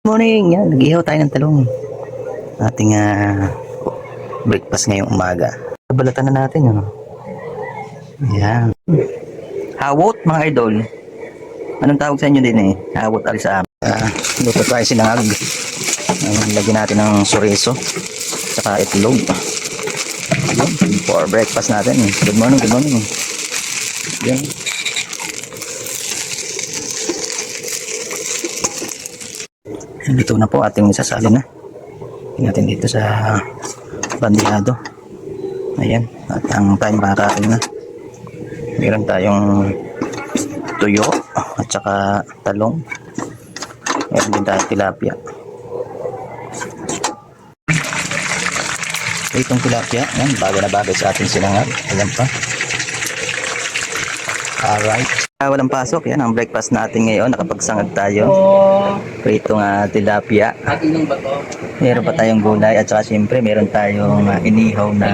Morning! Yan, nag-ihaw tayo ng talong. Ating breakfast ngayong umaga. Balatan na natin yun. Yan. Hawot mga idol. Anong tawag sa inyo din eh? Hawot ali sa amin. Luto tayo sinangag. Lagyan natin ng suriso. Saka itlog. Yan, for breakfast natin. Good morning, good morning. Yan. Dito na po ating isasalin na. Natin dito sa bandihado. Ayan. At ang time makakain na. Meron tayong tuyo at saka talong. Meron din tayong tilapia. Itong tilapia, yan, bagay na bagay sa ating sinangag. Ayan pa. Alright. Walang pasok, yan ang breakfast natin ngayon. Nakapagsangag tayo. Pritong tilapia. Meron pa tayong gulay at saka siyempre meron tayong inihaw na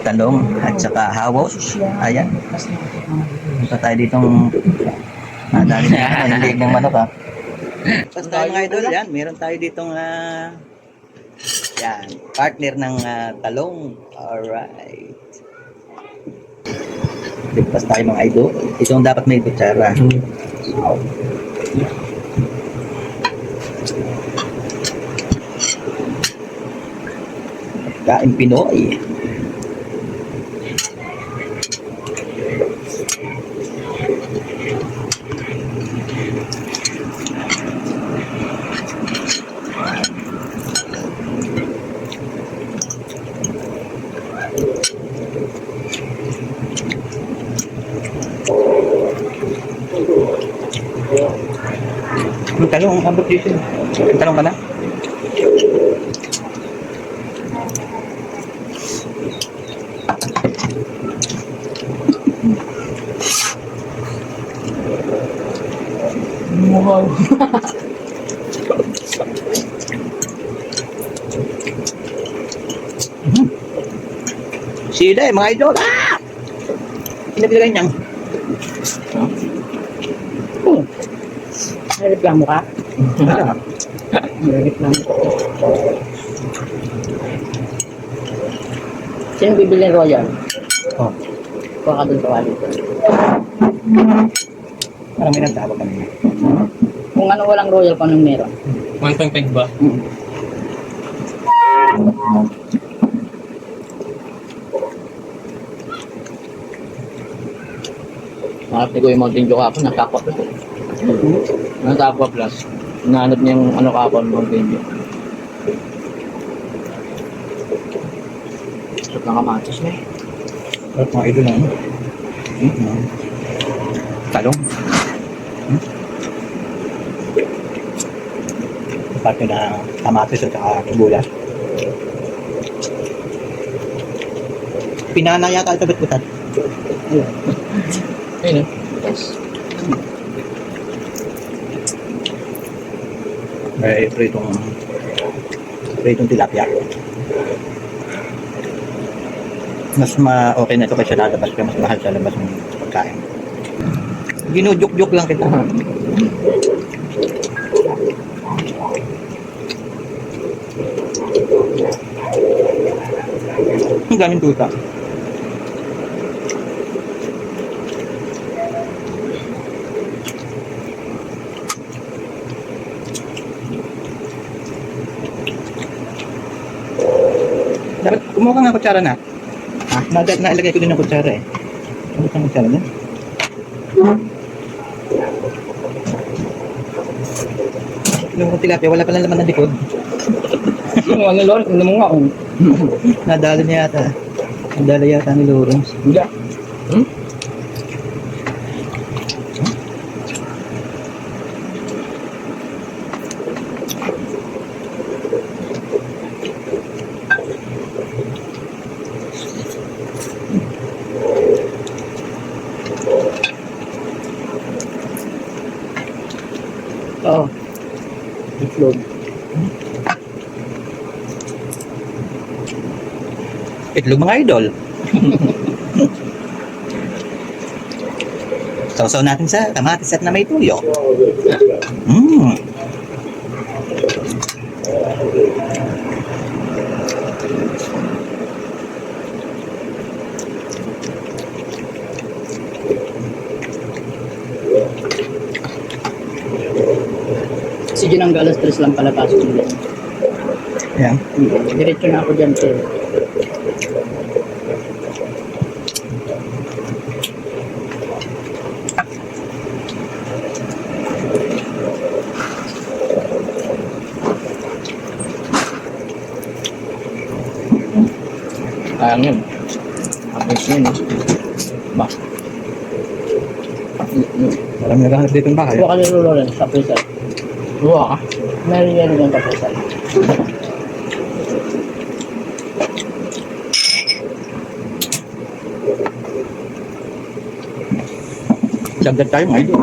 talong at saka hawot. Ayan. Meron tayo ditong dali na liig ng manok ha. Tapos tayo mga idol, yan. Meron tayo ditong yan, partner ng talong. Alright. Breakfast tayo mga idol. Ito ang dapat may kutsara. Kain Pinoy. Talong, abot dito. Talong ka na? Wow. Sila mga idol. Pinagilagay niyang. May reklamo ka? Wala. May reklamo. Sino bibili ng Royal? Oh. Kuha ka dun sa wallet. Parang may nagtawag kanina. Kung ano walang Royal, kung anong meron? 1.5 ba? Makapit ko yung Mountain Dew kapon, nakakot. Nakakot plus. Nahanap niya yung ano kapon, Mountain Dew. Sarap ng kamatis na eh. Sarap mga idol na. Talong. Parte na kamatis at saka bulas. Pinana yata ito bitbutan. Ayun eh. Yes. May pritong tilapia. Mas okay na ito kaysa lalabas kaya mas mahal sa labas ng pagkain. Ginujuk-juk lang kita. Ang daming tuta. Dapat kumuha ka nga kutsara na. Nailagay ko din ng kutsara eh. Ano ang kutsara niya? Yung tilapia, wala pa lang laman ng likod. Yung ano Lawrence, ano mo nga kung Nadali niya yata. Nadali yata ni Lawrence. hindi. Oo. Itlog. Itlog mga idol. Sausaw natin sa kamatis at na may tuyo. Si Junang alas 3 lang pala pasok nila. Ayan. Diretso na ako dyan, sir. Sayang yun. Apos yun, eh. Ba? Marami naghahanap dito ng bahay. Huwag ka ni Lawrence sa prison. Huwag ka. Meron yan yung kapusan. Dagdag tayo mga idol.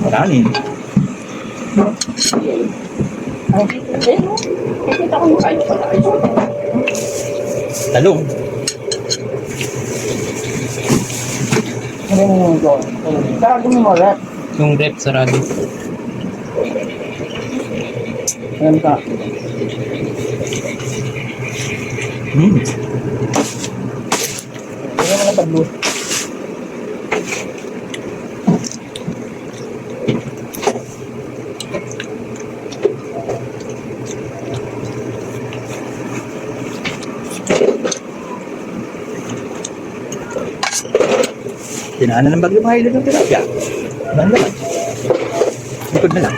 Marami. Ay, ayun. Kita ko yung kayo pala. Talong. Ano yung doon? Sarado mo mo ulit. Yung rep sarado. Ayan ka. Ayan mo na pag-loot. Tinaanan ng bagyo mga idol ng tilapia. Banda naman. Likod na lang.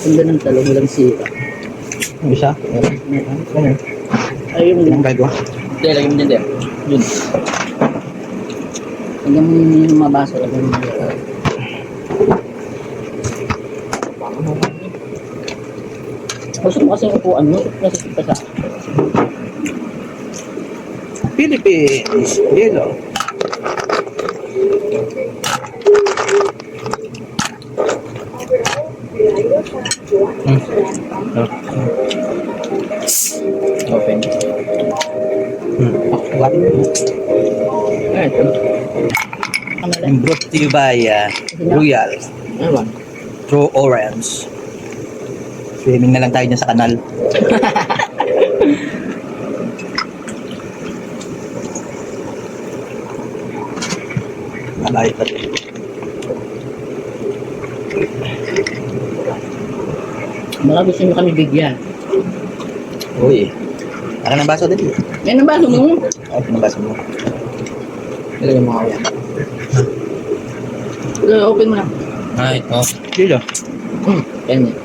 Ganda ng talong walang sira. Yung isa. Ano yun? Ay, yung Ang gagawa. hindi, lagyan mo dyan din. Yun. Hanggang yung mabasa. Lagyan mo dyan. Gusto mo kasi upuan mo. Nasasip ka sa. Philippines. Yellow. Open. Ay, ito. Kamala. Yung brought to you by Royal. Ano ba? True Orange. Swimming na lang tayo dyan sa kanal. Malayo pa rin. Baka gusto nyo kami bigyan. Uy. Ano ng baso dali? Yan ang baso mo. Oh, ng baso mo. Ilagay mo ako yan. Open mo na. Ah, ito. Dilo. Yan yan.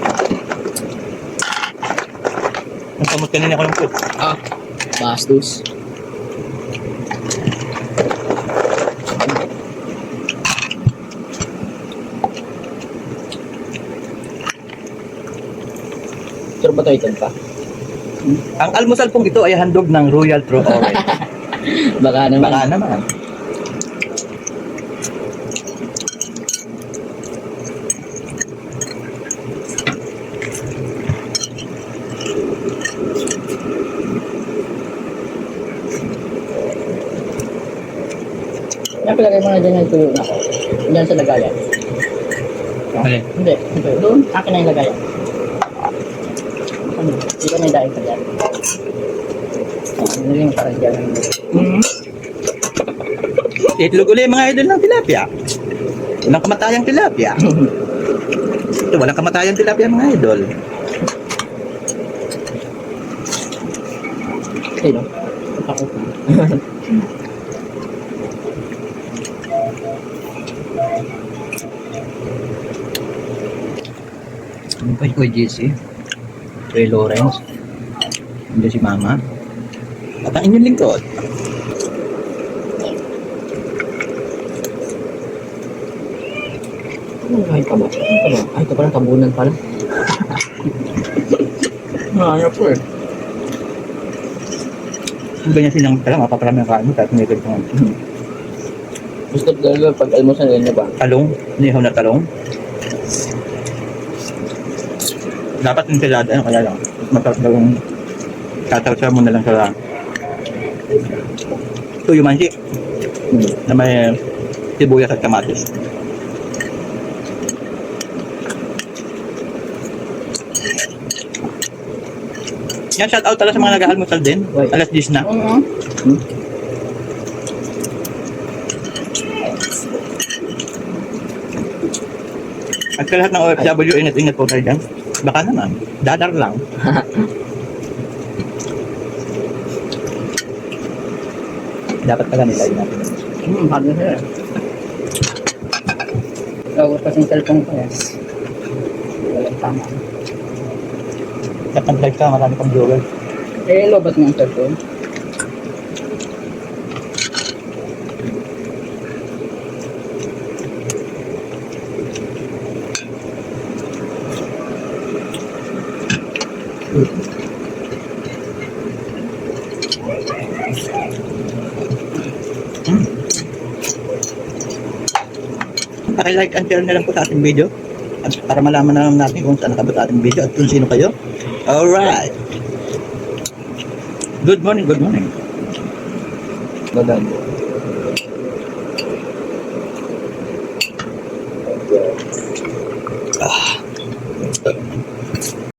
Ang kamot kanina ko ng food. Bastos. Sure ba ito pa? Ang almusal pong ito ay handog ng Royal True Orange. Baka naman. Baka naman. Napilagay mo na dyan yung tuyo na ako. Diyan sa lagayan. Alin? Hindi. Ito. Doon. Akin na yung lagayan. Ano? Di ba may daing ka dyan? Ano yung parang dyan? Itlog ulit mga idol ng tilapia. Walang kamatayang tilapia. Ito, walang kamatayang tilapia mga idol. Sino? Ako. Ano pa yung JC? Ray Lawrence. Hindi si Mama. At ang inyong lingkod. Ay, pa ba? Ay, ito palang tabunan pala. Ayop ko eh. Kung ganyan silang talang, mapaparami ang kain mo, tapos may ganito nga. Gusto ko talaga pag almusal ganyan ba? Talong, nihaw na talong. Dapat yung tilada, ano kaya lang. Masarap daw yung tatawsa mo na lang sa tuyo mansi na may sibuyas at kamatis. Yan, shout out talaga sa mga nag-aalmusal din. Right. Alas 10 na. At sa lahat ng OFW, ingat-ingat po tayo dyan. Baka naman, dadar lang. Dapat pala nilay natin. Hard na siya. Lawag pa yung cellphone ko yan. Walang tama. Kapag live ka, marami kang viewer. Eh, lobat mo ang cellphone. Paki-like and share na lang po sa ating video. At para malaman na naman natin kung saan nakabot ating video at kung sino kayo. Alright. Good morning, good morning. Bagal.